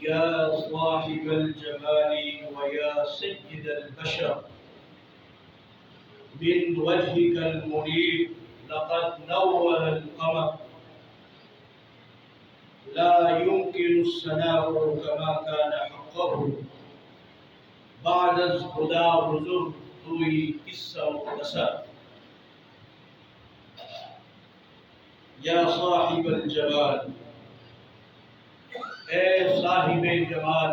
يا صاحب الجمال ويا سيد البشر من وجهك المنير لقد نور القمر لا يمكن الثناء كما كان حقه بعد خدا بزرگ توئی قصہ مختصر یا صاحب الجمال اے صاحب جمال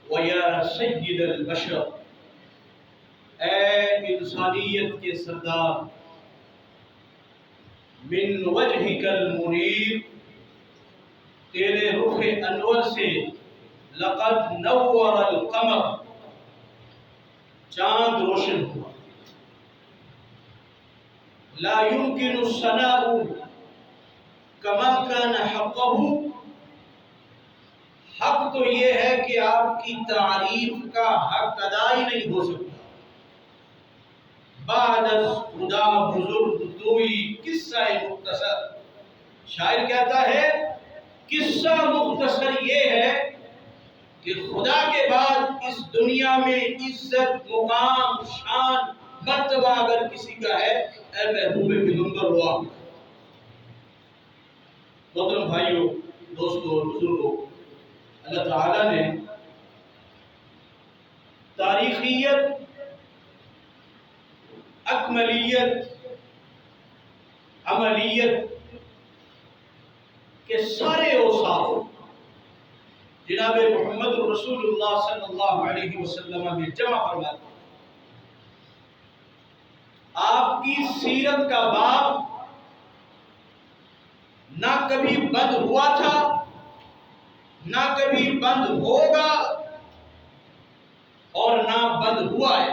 ویا سید البشر اے انسانیت کے سردار من وجہک المنیر تیرے رخ انور سے لقد نور القمر چاند روشن ہوا لا يمكن الثناء كما كان حقه حق تو یہ ہے کہ آپ کی تعریف کا حق ادا ہی نہیں ہو سکتا بعد از خدا بزرگ توئی قصہ مختصر شاعر کہتا ہے قصہ مختصر یہ ہے کہ خدا کے بعد اس دنیا میں عزت مقام شان مرتبہ اگر کسی کا ہے اے محبوب پیغمبر ہوا محترم بھائیوں دوستوں اور بزرگوں اللہ تعالیٰ نے تاریخیت اکملیت عملیت کے سارے اوصاف جناب محمد رسول اللہ صلی اللہ علیہ وسلم میں جمع فرما دیا آپ کی سیرت کا باب نہ کبھی بند ہوا تھا نہ کبھی بند ہوگا اور نہ بند ہوا ہے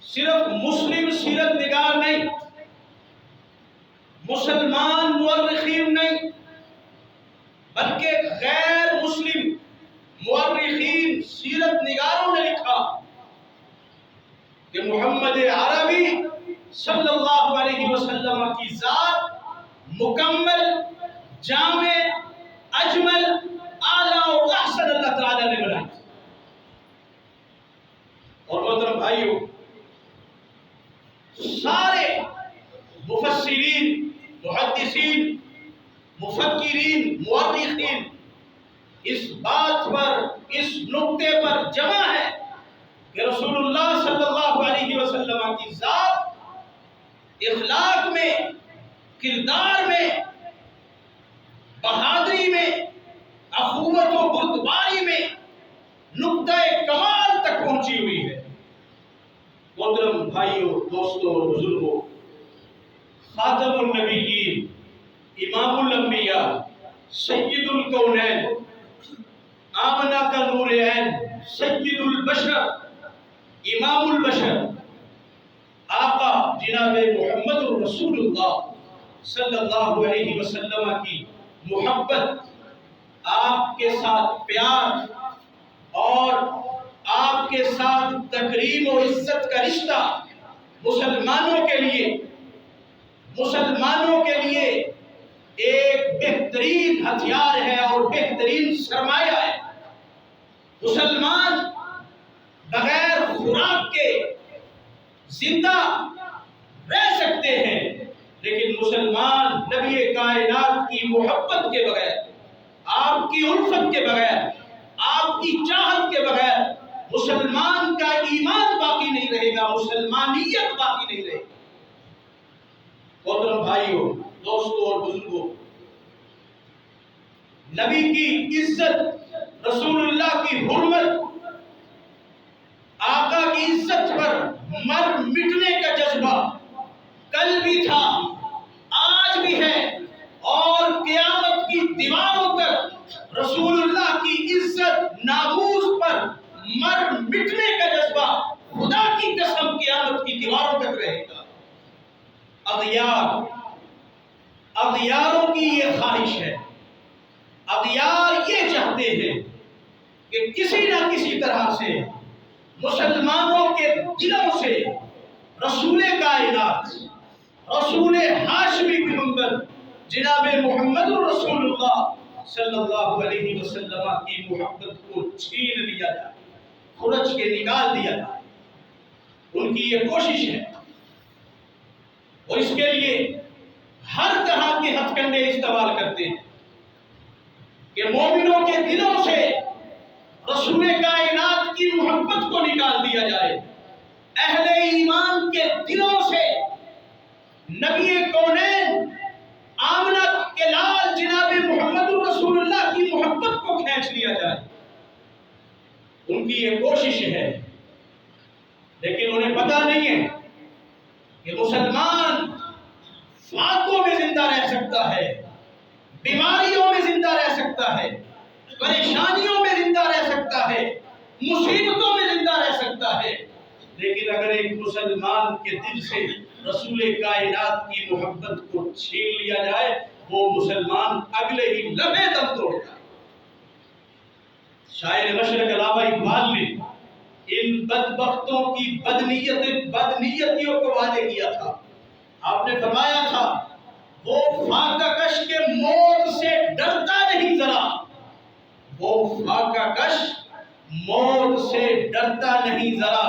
صرف مسلم سیرت نگار نہیں مسلمان مورخین نہیں بلکہ غیر مسلم مورخین سیرت نگاروں نے لکھا کہ محمد عربی صلی اللہ علیہ وسلم کی ذات مکمل جامع اجمل اعلیٰ و احسن اللہ تعالیٰ نے بنائی اور محترم بھائیوں سارے مفسرین محدثین مفکرین مورخین اس بات پر اس نقطے پر جمع ہے کہ رسول اللہ صلی اللہ علیہ وسلم کی ذات اخلاق میں کردار میں بہادری میں اخوت و بردباری میں نقطہ کمال تک پہنچی ہوئی ہے محترم بھائیوں دوستوں اور بزرگوں خاتم النبیین امام الانبیاء سید الکونین آمنہ کا نور عین سید البشر امام البشر آقا جناب محمد رسول اللہ صلی اللہ علیہ وسلم کی محبت آپ کے ساتھ پیار اور آپ کے ساتھ تکریم و عزت کا رشتہ مسلمانوں کے لیے ایک بہترین ہتھیار ہے اور بہترین سرمایہ ہے مسلمان بغیر خوراک کے زندہ رہ سکتے ہیں لیکن مسلمان نبی کائنات کی محبت کے بغیر آپ کی الفت کے بغیر آپ کی چاہت کے بغیر مسلمان کا ایمان باقی نہیں رہے گا مسلمانیت باقی نہیں رہے گی محترم بھائیوں دوستوں اور بزرگوں نبی کی عزت رسول اللہ کی حرمت آقا کی عزت پر مر مٹنے کا جذبہ کل بھی تھا آج بھی ہے اور قیامت کی دیواروں تک رسول اللہ کی عزت ناموس پر مر مٹنے کا جذبہ خدا کی قسم قیامت کی دیواروں تک رہے گا اغیاروں کی یہ خواہش ہے اغیار یہ چاہتے ہیں کہ کسی نہ کسی طرح سے مسلمانوں کے دلوں سے رسول کائنات، رسول ہاشمی پیغمبر جناب محمد رسول اللہ صلی اللہ علیہ وسلم کی محبت کو چھین لیا جائے، خرچ کے نکال دیا جائے۔ ان کی یہ کوشش ہے اور اس کے لیے ہر طرح کے ہتھ کنڈے استعمال کرتے ہیں کہ مومنوں کے دلوں سے رسول کائنات کی محبت کو نکال دیا جائے، اہل ایمان کے دلوں سے نبی کونین آمنہ کے لال جناب محمد رسول اللہ کی محبت کو کھینچ لیا جائے۔ ان کی یہ کوشش ہے، لیکن انہیں پتہ نہیں ہے کہ مسلمان فاقوں میں زندہ رہ سکتا ہے، بیماریوں میں زندہ رہ سکتا ہے، پریشانیوں میں زندہ رہ سکتا ہے، مصیبتوں میں زندہ رہ سکتا ہے، لیکن اگر ایک مسلمان کے دل سے رسول کائنات کی محبت کو چھین لیا جائے، وہ مسلمان اگلے ہی لمحے دم توڑ جائے۔ شاعر مشرق علامہ اقبال نے ان بدبختوں کی بدنیتیوں کو واضح کیا تھا۔ آپ نے فرمایا تھا وہ فاقہ کش کے موت سے ڈرتا نہیں ذرا، وہ فاقہ کش موت سے ڈرتا نہیں ذرا،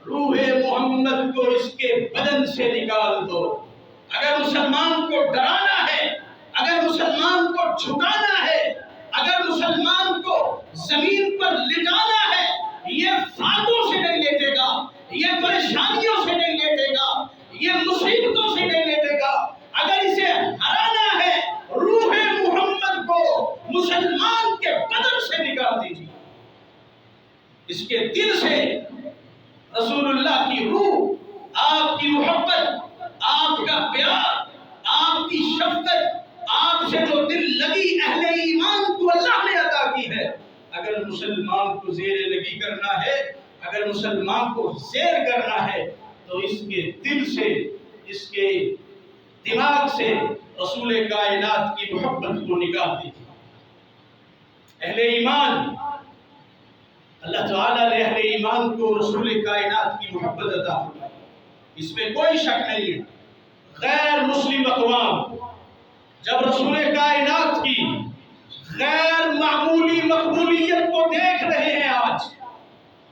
روح محمد کو اس کے بدن سے نکال دو۔ اگر مسلمان کو ڈرانا ہے، اگر مسلمان کو جھکانا ہے، اگر مسلمان کو زمین پر لٹانا ہے، یہ فاقوں سے نہیں لیٹے گا، یہ پریشانیوں سے نہیں لیٹے گا، یہ مصیبتوں سے نہیں لیٹے گا۔ اگر اسے ہرانا ہے، روح محمد کو مسلمان کے بدن سے نکال دیجیے، اس کے دل سے رسول اللہ کی روح، آپ کی محبت، آپ کا پیار، آپ کی شفقت، آپ سے جو دل لگی اہل ایمان کو اللہ نے عطا کی ہے، اگر مسلمان کو زیر لگی کرنا ہے، اگر مسلمان کو زیر کرنا ہے، تو اس کے دل سے، اس کے دماغ سے رسول کائنات کی محبت کو نکال دیجیے۔ اہل ایمان، اللہ تعالیٰ نے اہل ایمان کو رسول کائنات کی محبت عطا فرمائی، اس میں کوئی شک نہیں ہے۔ غیر مسلم اقوام جب رسول کائنات کی غیر معمولی مقبولیت کو دیکھ رہے ہیں آج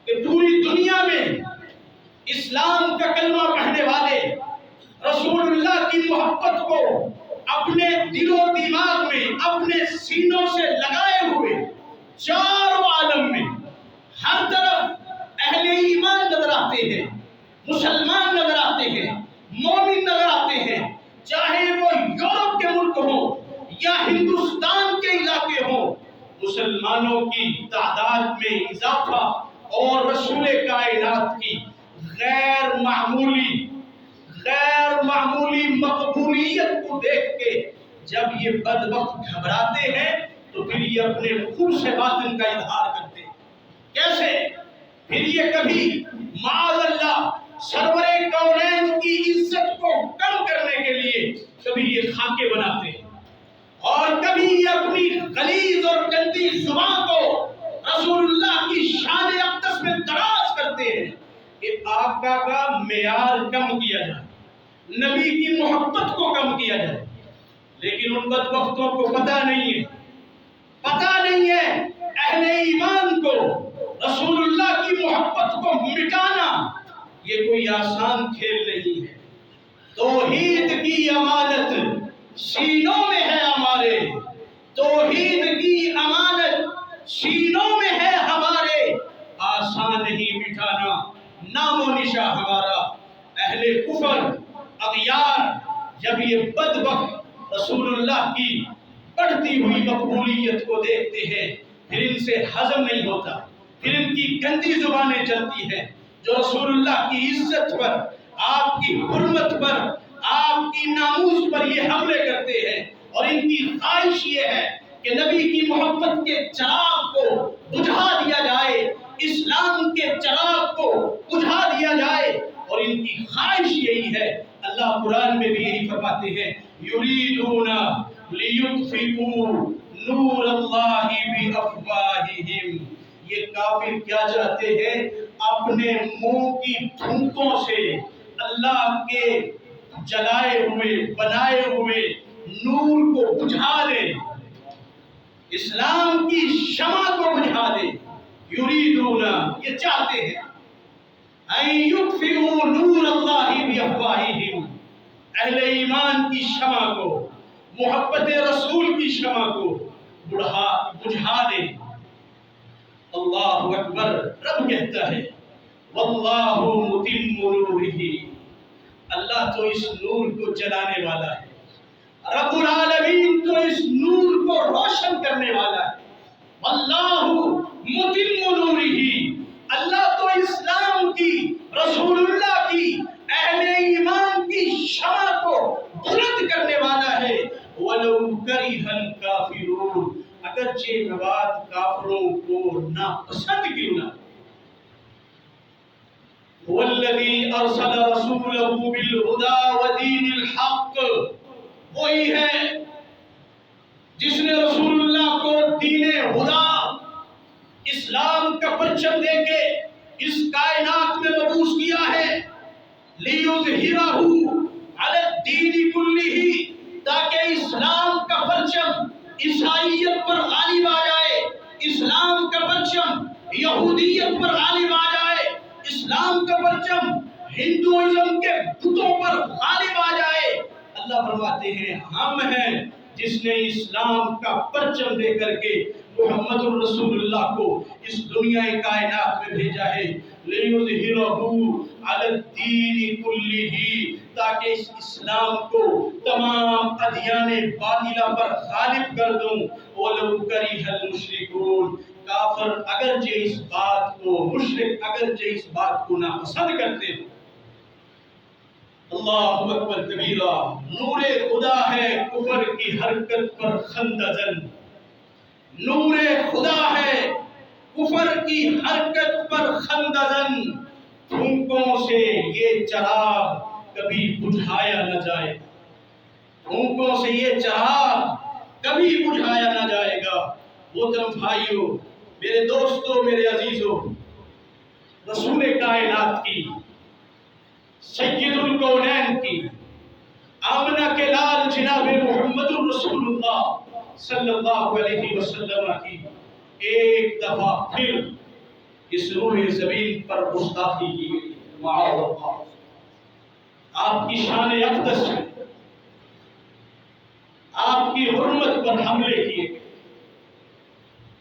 کہ پوری دنیا میں اسلام کا کلمہ پڑھنے والے رسول اللہ کی محبت کو اپنے دل و دماغ میں، اپنے سینوں سے لگائے ہوئے چاروں عالم میں ہر طرف اہل ایمان نظر آتے ہیں، مسلمان نظر آتے ہیں، مومن نظر آتے ہیں، چاہے وہ یورپ کے ملک ہوں یا ہندوستان کے علاقے ہوں، مسلمانوں کی تعداد میں اضافہ اور رسول کائنات کی غیر معمولی مقبولیت کو دیکھ کے جب یہ بدبخت گھبراتے ہیں تو پھر یہ اپنے خود سے باطن کا اظہار کرتے ہیں۔ کیسے؟ پھر یہ کبھی معاذ اللہ سرور کونین کی عزت کو کم کرنے کے لیے کبھی یہ خاکے بناتے ہیں، اور کبھی یہ اپنی غلیظ اور گندی زبان کو رسول اللہ کی شان اقدس میں دراز کرتے ہیں کہ آقا کا معیار کم کیا جائے، نبی کی محبت کو کم کیا جائے۔ لیکن ان بدبختوں کو پتہ نہیں ہے اہل ایمان کو رسول اللہ کی محبت کو مٹانا یہ کوئی آسان کھیل نہیں ہے۔ توحید کی امانت سینوں میں ہے ہمارے، توحید کی امانت سینوں میں ہے ہمارے، آسان نہیں مٹانا نام و نشاں ہمارا۔ اہل کفر اغیار جب یہ بدبخت رسول اللہ کی بڑھتی ہوئی مقبولیت کو دیکھتے ہیں پھر ان سے ہضم نہیں ہوتا، پھر ان کی گندی زبانیں چلتی ہیں جو رسول اللہ کی عزت پر، آپ کی حرمت پر، آپ کی ناموس پر یہ حملے کرتے ہیں، اور ان کی خواہش یہ ہے کہ نبی کی محبت کے چراغ کو بجھا دیا جائے، اسلام کے چراغ کو بجھا دیا جائے، اور ان کی خواہش یہی ہے۔ اللہ قرآن میں بھی یہی فرماتے ہیں یریدون لیطفئوا نور اللہ بافواہہم یہ کافر کیا چاہتے ہیں؟ اپنے منہ کی پھونکوں سے اللہ کے جلائے ہوئے بنائے ہوئے نور کو بجھا دے، اسلام کی شمع کو بجھا دے۔ یریدون، یہ چاہتے ہیں، ان یطفئوا نور اللہ بافواہہم، اہل ایمان کی شمع کو، محبت رسول کی شمع کو بجھا دے۔ اللہ اکبر، رب کہتا ہے واللہ متم نورہ، اللہ تو اس نور کو جلانے والا ہے، رب العالمین تو اس نور کو روشن کرنے والا ہے۔ واللہ متم نورہ، اللہ تو اسلام کی، رسول اللہ کی، اہل ایمان کی شمع کو بلند کرنے والا ہے۔ وَلَوْ كَرِهَ الْكَافِرُونَ، اگرچہ یہ بات کافروں کو ناپسند کیوں نہ۔ هُوَ الَّذِي أَرْسَلَ رَسُولَهُ بِالْهُدَى وَدِينِ الْحَقِّ، وہی ہے جس نے رسول اللہ کو دین ہدا، اسلام کا پرچم دے کے اس کائنات میں مبعوث کیا ہے۔ لِيُظْهِرَهُ عَلَى الدِّينِ كُلِّهِ، تاکہ اسلام کا پرچم عیسائیت پر غالب آ جائے، اسلام کا پرچم یہودیت پر غالب آ جائے، اسلام کا پرچم ہندوازم کے بتوں پر غالب آ جائے۔ اللہ فرماتے ہیں ہم ہیں جس نے اسلام کا پرچم دے کر کے محمد الرسول اللہ کو اس دنیا کائنات میں بھیجا ہے۔ لِيُظْهِرَهُ عَلَى الدِّينِ كُلِّهِ، تاکہ اس اسلام کو تمام ادیان باطلہ پر غالب کر دوں۔ وَلَوْ كَرِهَ الْمُشْرِكُونَ، کافر اگرچہ اس بات کو، مشرک اگرچہ اس بات کو ناپسند کرتے ہیں۔ اللہ اکبر کبیرہ، نور خدا ہے کفر کی حرکت پر خندزن، نور خدا ہے کفر کی حرکت پر خندزن، پھونکوں سے یہ چراغ کبھی بجھایا نہ جائے، پھونکوں سے یہ چراغ کبھی بجھایا نہ جائے گا۔ محترم بھائیو، میرے دوستو، میرے عزیزو، رسول کائنات کی، سید الکونین کی، آمنہ کے لال جناب محمد الرسول اللہ صلی اللہ علیہ وسلم کی ایک دفعہ پھر اس روح زمین پر گستاخی کی گئی، معاذ اللہ، آپ کی شان اقدس میں، آپ کی حرمت پر حملے کیے گئے۔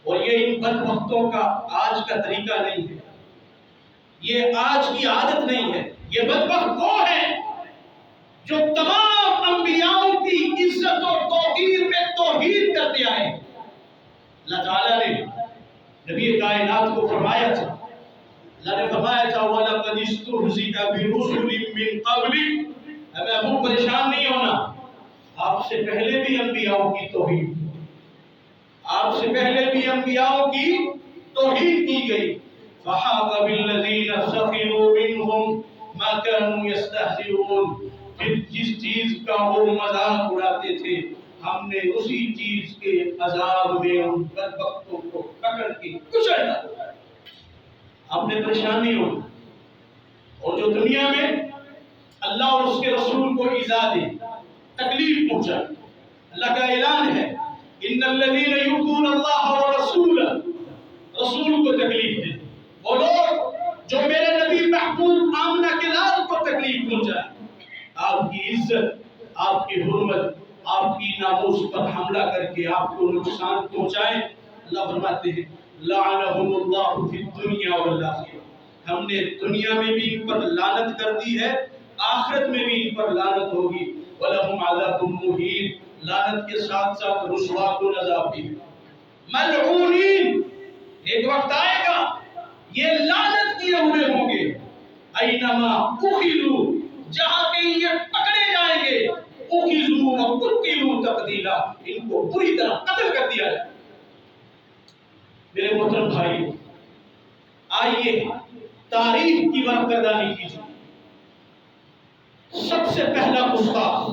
اور یہ ان بدبختوں کا آج کا طریقہ نہیں ہے، یہ آج کی عادت نہیں ہے۔ یہ بدبخت وہ ہے جو تمام انبیاءوں کی عزت و توقیر میں توہین کرتے آئے۔ اللہ تعالیٰ نے نبی کائنات کو فرمایا تھا، اللہ نے فرمایا تھا وَلَقَدِ اسْتُهْزِئَ بِرُسُلٍ مِّن قَبْلِكَ، ہمیں ابو پریشان نہیں ہونا، آپ سے پہلے بھی انبیاءوں کی توہین، آپ سے پہلے بھی انبیاءوں کی توہین کی گئی۔ فَحَاقَ بِالَّذِينَ سَخِرُوا مِنْهُمْ مَا كَانُوا يَسْتَهْزِئُونَ، پھر جس چیز کا وہ مذاق اڑاتے تھے ہم نے اسی چیز کے عذاب میں ان بدبختوں کو پکڑ کے کچل ڈالا۔ آپ نے پریشان نہیں ہونا، اور جو دنیا میں اللہ اور اس کے رسول کو ایذا دے، تکلیف پہنچائے، اللہ کا اعلان ہے ان الذین یؤذون اللہ ورسولہ، رسول کو تکلیف دے، وہ لوگ جو میرے نبی محبوب آمنہ کے لال کو تکلیف پہنچائے، آپ کی عزت، آپ کی حرمت، آپ کی ناموس پر حملہ کر کے آپ کو نقصان پہنچائے، اللہ فرماتے ہیں لعنہم اللہ فی الدنیا والآخرہ، ہم نے دنیا میں بھی ان پر لعنت کر دی ہے، آخرت میں بھی ان پر لعنت ہوگی۔ وَلَهُمْ عَذَابٌ مُّهِينٌ، لعنت کے ساتھ ساتھ رسوا کن عذاب بھی ہے۔ ملعونین، ایک وقت آئے گا یہ لعنت کیے ہوئے ہوں گے، اینما اخذوا، جہاں کہیں یہ پکڑے جائیں گے، اخذوا وقتلوا تقتیلا، ان کو بری طرح قتل کر دیا جائے۔ میرے محترم بھائی، آئیے تاریخ کی برگردانی کیجیے۔ سب سے پہلا گستاخ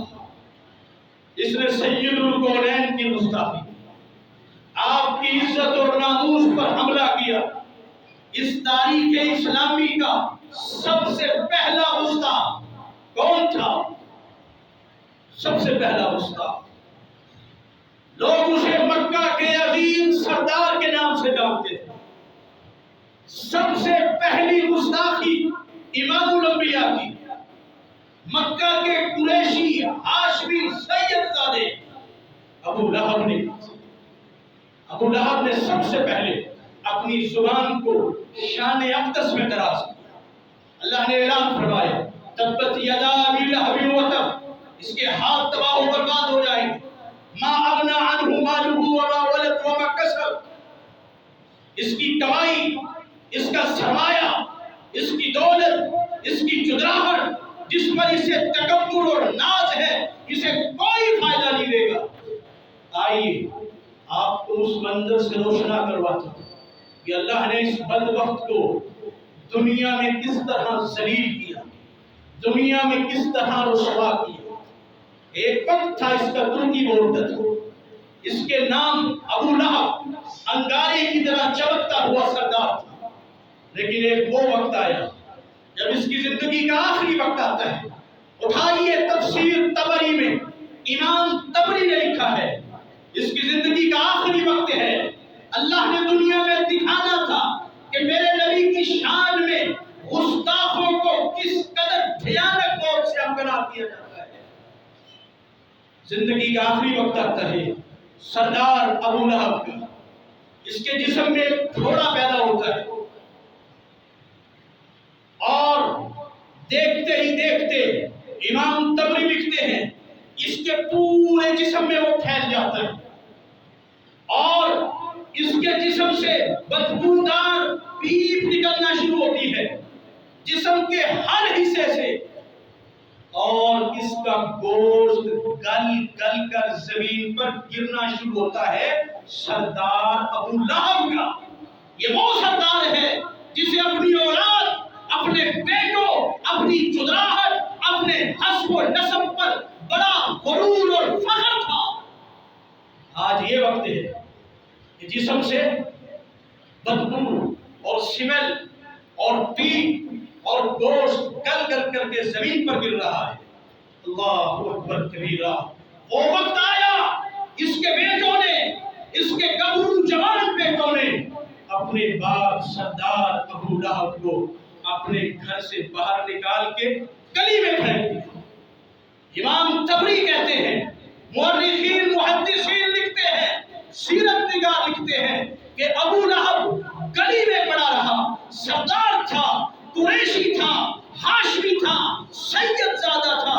جس نے سید الکونین کی گستاخی، آپ کی عزت اور ناموس پر حملہ کیا، اس تاریخ اسلامی کا سب سے پہلا گستاخ کون تھا؟ سب سے پہلا گستاخ لوگ اسے مکہ کے عظیم سردار کے نام سے جانتے تھے۔ سب سے پہلی گستاخی امام الانبیاء کی مکہ کے قریشی ہاشمی سید زادے ابو لہب نے سب سے پہلے اپنی زبان کو شان اقدس میں دراز کیا۔ اللہ نے اعلان فرمایا تبت یدا ابی لہب وتب، اس کے ہاتھ تباہ و برباد ہو جائیں گے، ما اغنى عنہ مالہ وما ولد وما کسب، اس کی کمائی، اس کا سرمایہ، اس کی دولت، اس کی چدراہٹ جس پر اسے تکبر اور ناز ہے، اسے کوئی فائدہ نہیں دے گا۔ آئیے آپ کو اس منظر سے روشنا کرواتا ہوں کہ اللہ نے اس بدبخت کو دنیا میں کس طرح ذلیل کیا، دنیا میں کس طرح رسوا کیا۔ ایک وقت تھا اس کا ترکی بولتا تھا، اس کے نام ابو لہب انگارے کی طرح چمکتا ہوا سردار تھا، لیکن ایک وہ وقت آیا جب اس کی زندگی کا آخری وقت آتا ہے۔ اٹھائیے تفسیر طبری میں امام طبری نے لکھا ہے اس کی زندگی کا آخری وقت ہے۔ اللہ نے دنیا میں دکھانا تھا کہ میرے نبی کی شان میں گستاخوں کو کس قدر بھیانک موت سے ہمکنار کیا جاتا ہے۔ زندگی کا آخری وقت آتا ہے سردار ابو لہب کا، اس کے جسم میں ایک گھوڑا پیدا ہوتا ہے اور دیکھتے ہی دیکھتے امام طبری لکھتے ہیں اس کے پورے جسم میں وہ پھیل جاتا ہے اور اس کے جسم سے بدبودار پیپ نکلنا شروع ہوتی ہے جسم کے ہر حصے سے، اور اس کا گوشت گل گل کر زمین پر گرنا شروع ہوتا ہے۔ سردار ابو لہب کا یہ وہ سردار ہے جسے اپنی اولاد، اپنے بیٹوں، اپنی چدراہٹ، اپنے حسب و نسب پر بڑا غرور اور فخر تھا۔ آج یہ وقت ہے کہ جسم سے بدبو اور سمیل اور پیپ اور گوشت گل گل کر کے زمین پر گر رہا ہے۔ اللہ اکبر کبیرہ۔ وہ وقت آیا اس کے بیٹوں نے، اس کے گبرو جوان بیٹوں نے اپنے باپ سردار ابو لہب کو اپنے گھر سے باہر نکال کے گلی میں پھینک دیا۔ امام طبری کہتے ہیں، مورخین محدثین لکھتے ہیں، سیرت نگار لکھتے ہیں کہ ابو لہب گلی میں پڑا رہا، سردار تھا، قریشی تھا، ہاشمی تھا، سید زادہ تھا،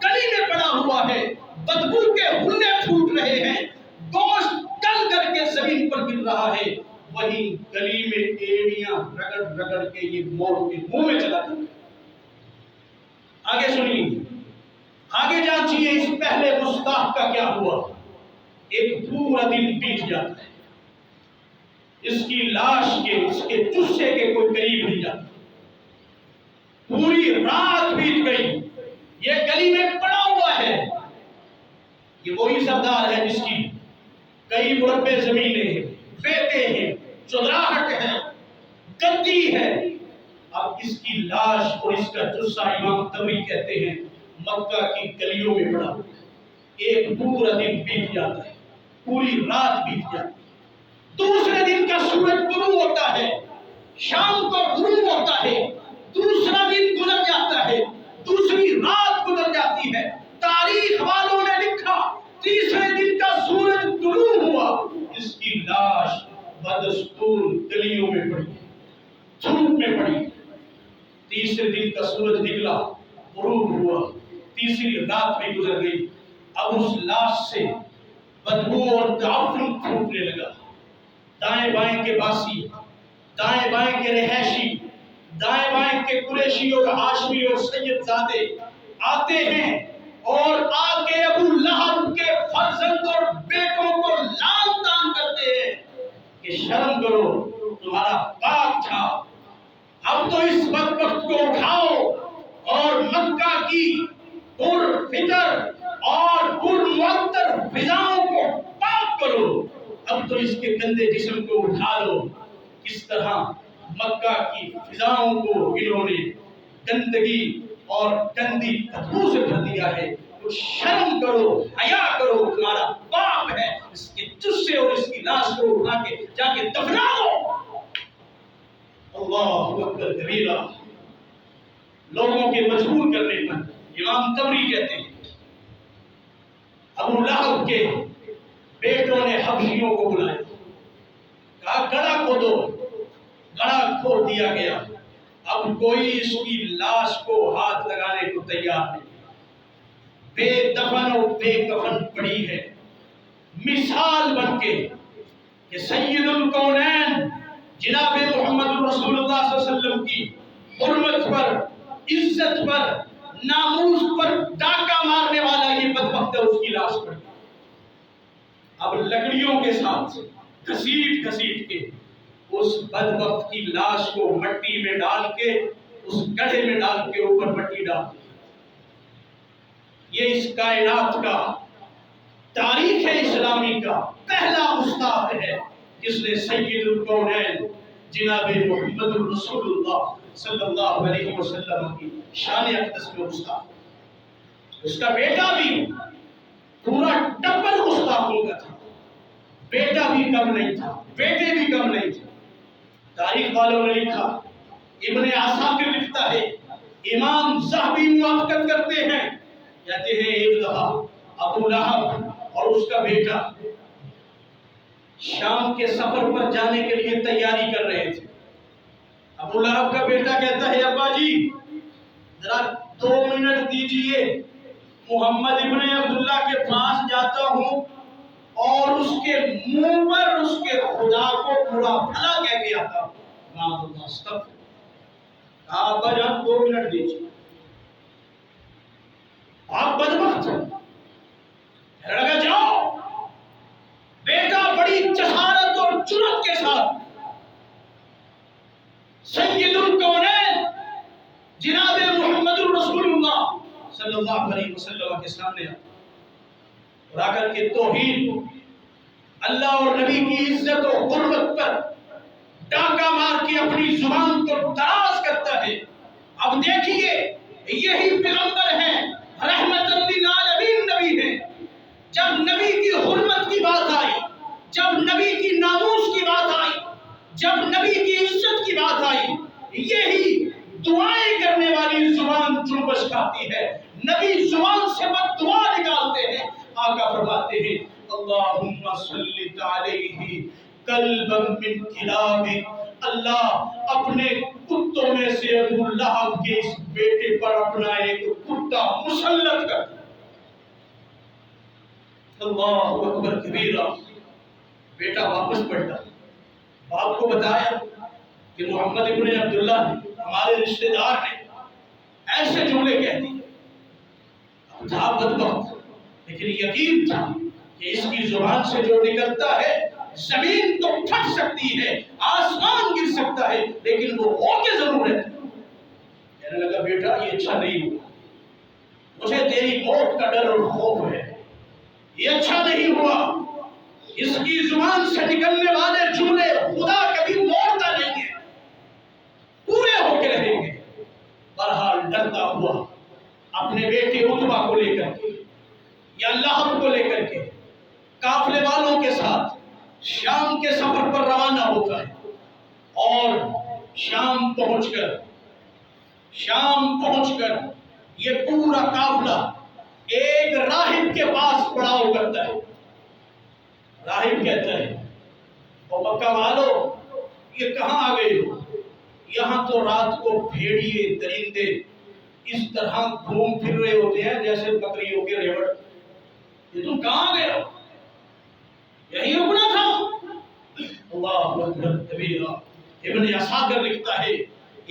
گلی میں پڑا ہوا ہے، بدبو کے ہلے پھوٹ رہے ہیں، گوشت گل کر کے زمین پر گر رہا ہے، وہیں گلی میں ایڑیاں رگڑ رگڑ کے یہ موت کے منہ میں چلا جاتا ہے۔ آگے سنیے، آگے جانچیے اس پہلے گستاخ کا کیا ہوا۔ ایک پورا دن بیت جاتا ہے، اس کی لاش کے، اس کے جثے کے کوئی قریب نہیں جاتا۔ پوری رات بیت گئی، یہ گلی میں پڑا ہوا ہے۔ یہ وہی سردار ہے جس کی کئی مربع زمینیں ہیں، بیٹے ہیں، چدراہٹ ہے، گدی ہے۔ اب اس کی لاش اور اس کا جثہ امام طبری کہتے ہیں مکہ کی گلیوں میں پڑا ہوا ہے۔ ایک پورا دن بیت جاتا ہے، پوری رات بیت جاتی ہے۔ دوسرے دن کا سورج طلوع ہوتا ہے، شام کو غروب ہوتا ہے، دوسرا دن گزر جاتا ہے، دوسری رات گزر جاتی ہے۔ تاریخ والوں نے لکھا تیسرے دن کا سورج طلوع ہوا، اس کی لاش بدستور گلیوں میں پڑی، دھوپ میں پڑی۔ تیسرے دن کا سورج نکلا، غروب ہوا، تیسری رات بھی گزر گئی۔ اب اس لاش سے بدبو اور تعفن پھوٹنے لگا۔ دائیں بائیں کے باسی، دائیں بائیں کے رہائشی، دائیں بائیں کے قریشی اور ہاشمی اور سید زادے آتے ہیں اور آ کے ابو لہب کے فرزند اور بیٹوں کو لعن طعن کرتے ہیں کہ شرم کرو، تمہارا باپ تھا، اب تو اس بدبخت کو اٹھاؤ اور مکہ کی پر فطر اور پر معطر فضاؤں کو پاک کرو، اب تو اس کے گندے جسم کو اٹھا لو۔ کس طرح مکہ کی فضاؤں کو انہوں نے گندگی اور گندی بدبو سے بھر دیا ہے. کچھ شرم کرو، حیا کرو، تمہارا باپ ہے، اس کے جثے اور اس کی لاش کو اٹھا کے جا کے دفناؤ. اللہ اکبر کبیرہ. لوگوں کے مجبور کرنے پر امام طبری کہتے ہیں ابو لہب کے بیٹوں نے حبشیوں کو بلایا، کہا گڑھا کھودو. گڑھا کھود دیا گیا. اب کوئی اس کی لاش کو ہاتھ لگانے کو تیار نہیں. بے دفن اور بے کفن پڑی ہے، مثال بن کے کہ سید الکونین جناب محمد رسول اللہ صلی اللہ علیہ وسلم کی حرمت پر، عزت پر، ناموس پر ڈاکہ مارنے والا یہ بدبخت ہے، اس کی لاش پڑی. اب لکڑیوں کے ساتھ گھسیٹ گھسیٹ کے اس بدبخت کی لاش کو مٹی میں ڈال کے، اس گڑھے میں ڈال کے اوپر مٹی ڈال دی. یہ اس کائنات کا، تاریخ اسلامی کا پہلا استاد ہے جس نے سید الکونین جناب محمد رسول اللہ صلی اللہ علیہ وسلم کی شان اقدس میں استاد. اس کا بیٹا بھی پورا ٹبر گستاخوں کا تھا. بیٹا بھی کم نہیں تھا، بیٹے بھی کم نہیں تھے. تاریخ والوں نے لکھا، ابن عساکر لکھتا ہے، امام ذہبی موافقت کرتے ہیں، کہتے ہیں ایک دفعہ ابو لہب اور اس کا بیٹا شام کے سفر پر جانے کے لیے تیاری کر رہے تھے. ابو لہب کا بیٹا کہتا ہے ابا جی ذرا 2 منٹ دیجئے، محمد ابن عبداللہ کے پاس جاتا ہوں اور اس کے منہ پر اس کے خدا کو برا بھلا کہہ کے آتا ہوں. ابا جان 2 منٹ دیجئے. آپ بدبخت ہو. لگا جاؤ. بیٹا بڑی جسارت اور جرأت کے ساتھ سید الکونین جناب محمد رسول اللہ صلی اللہ علیہ وسلم کے سامنے اور آ کر کے توحید، اللہ اور نبی کی عزت و حرمت پر ڈاکہ مار کے اپنی زبان کو دراز کرتا ہے. اب دیکھیے یہی پیغمبر ہیں، رحمت للعالمین نبی ہیں. جب نبی کی حرمت کی بات آئی، جب نبی کی ناموس کی بات آئی، جب نبی کی عزت کی بات آئی، یہی دعائیں کرنے والی زبان جنبش کھاتی ہے. نبی زبان سے بد دعا نکالتے ہیں. آقا فرماتے ہیں اللہم صلی علیہ قلبا من کلابک، اللہ اپنے کتوں میں سے ابو لہب کے اس بیٹے پر اپنا ایک کتا مسلط کر. اللہ اکبر کبیرہ. بیٹا واپس پلٹا، باپ کو بتایا کہ محمد ابن عبداللہ نے، ہمارے رشتہ دار نے ایسے جملے کہہ دی. اب تھا بدبخت، لیکن یقین تھا کہ اس کی زبان سے جو نکلتا ہے زمین تو پھٹ سکتی ہے، آسمان گر سکتا ہے، لیکن وہ ہو کے ضرور ہے. کہنے لگا بیٹا یہ اچھا نہیں ہوا، مجھے تیری موت کا ڈر اور خوف ہے، یہ اچھا نہیں ہوا. اس کی زبان سے نکلنے والے جملے خدا کبھی موڑتا نہیں ہے، پورے ہو کے رہیں گے. بہرحال ڈرتا ہوا اپنے بیٹے عتبہ کو لے کر کے یا لہب کو لے کر کے قافلے والوں کے ساتھ شام کے سفر پر روانہ ہوتا ہے. اور شام پہنچ کر یہ پورا قافلہ ایک راہب کے پاس پڑاؤ کرتا ہے. راہب کہتا ہے او مکہ والو یہ کہاں آ گئے ہو؟ یہاں تو رات کو بھیڑیے درندے اس طرح گھوم پھر رہے ہوتے ہیں جیسے بکریوں کے ریوڑ. یہ تم کہاں گئے ہو؟ یہی رکنا تھا. اللہ اکبر کبیرہ. ابن عساکر لکھتا ہے،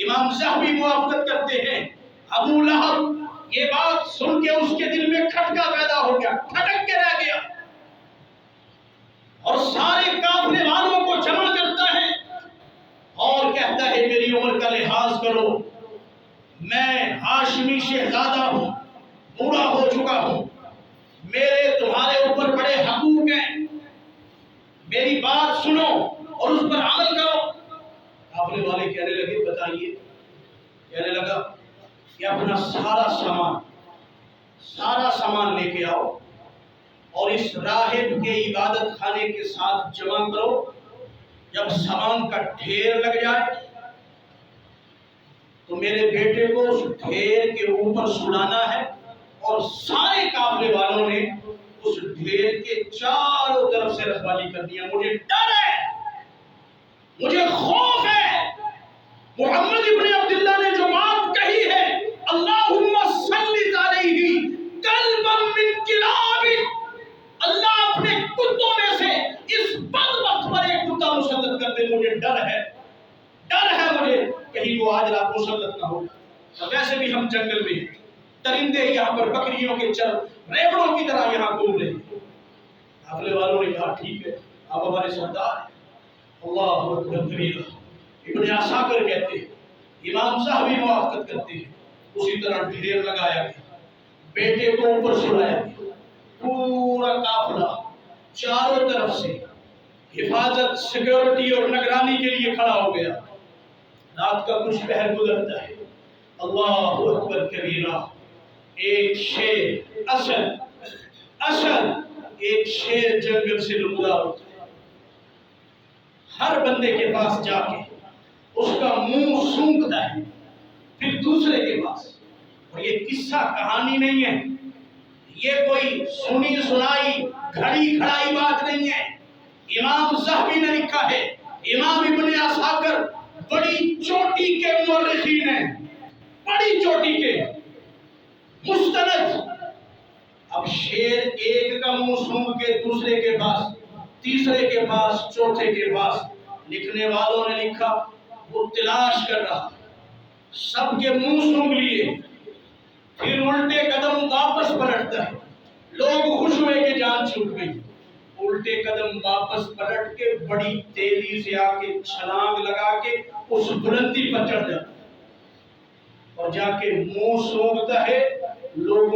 امام ذہبی موافقت کرتے ہیں، ابو لہب یہ بات سن کے اس کے دل میں کھٹکا پیدا ہو گیا، کھٹک کے رہ گیا اور سارے قافلے والوں کو جمع کرتا ہے اور کہتا ہے میری عمر کا لحاظ کرو، میں ہاشمی شہزادہ ہوں، بوڑھا ہو چکا ہوں، میرے تمہارے اوپر بڑے حقوق ہیں، میری بات سنو اور اس پر عمل کرو. قافلے والے کہنے لگے بتائیے، کہنے لگا کہ اپنا سارا سامان لے کے آؤ اور اس راہب کے عبادت خانے کے ساتھ جمع کرو، جب سامان کا ڈھیر لگ جائے تو میرے بیٹے کو اس ڈھیر کے اوپر سلانا ہے، اور سارے قافلے والوں نے اس ڈھیر کے چاروں طرف سے رکھوالی کر دیا۔ مجھے ڈر ہے، مجھے خوف ہے۔ محمد ابن عبداللہ نے جو بات کہی ہے، اللہم سلط علیہ کلبا من کلاب، اللہ اپنے کتوں میں سے اس بدبخت پر ایک کتا مسلط کر دے، مجھے ڈر ہے مجھے، کہیں وہ آج رات مسلط نہ ہو۔ اور ویسے بھی ہم جنگل میں ہیں، درندے یہاں پر بکریوں کے ریوڑوں کی طرح یہاں گھوم رہے ہیں۔ قافلے والوں نے کہا ٹھیک ہے، آپ ہمارے سردار ہیں۔ اللہ اکبر کبیرہ۔ ابن عساکر کہتے ہیں، امام صاحب بھی موافقت کرتے ہیں، اسی طرح ڈھیر لگایا گیا، بیٹے کو اوپر سلایا گیا، پورا قافلہ چاروں طرف سے حفاظت، سیکیورٹی اور نگرانی کے لیے کھڑا ہو گیا۔ رات کا کچھ پہر گزرتا ہے، اللہ اکبر کبیرہ، ایک شیر اسد ایک شیر جنگل سے گزار ہوتا ہے، ہر بندے کے پاس جا کے اس کا منہ سونکھتا ہے، پھر دوسرے کے پاس۔ اور یہ قصہ کہانی نہیں ہے، یہ کوئی سنی سنائی گھڑی کھڑائی بات نہیں ہے، امام ذہبی نے لکھا ہے، امام ابن عساکر بڑی چوٹی کے مورخین ہیں، بڑی چوٹی کے مستند۔ اب شیر ایک کا منہ سونگ کے دوسرے کے پاس، تیسرے کے پاس، چوتھے کے پاس، لکھنے والوں نے لکھا وہ تلاش کر رہا، سب کے منہ سونگ لیے، پھر الٹے قدم واپس پلٹتا ہے، لوگ خوش ہوئے کہ جان چھوٹ گئی، الٹے قدم واپس پلٹ کے بڑی تیزی سے آ کے چھلانگ لگا کے اس بلندی پر چڑھ جاتا ہے اور جا کے منہ سونگتا ہے، لوگوں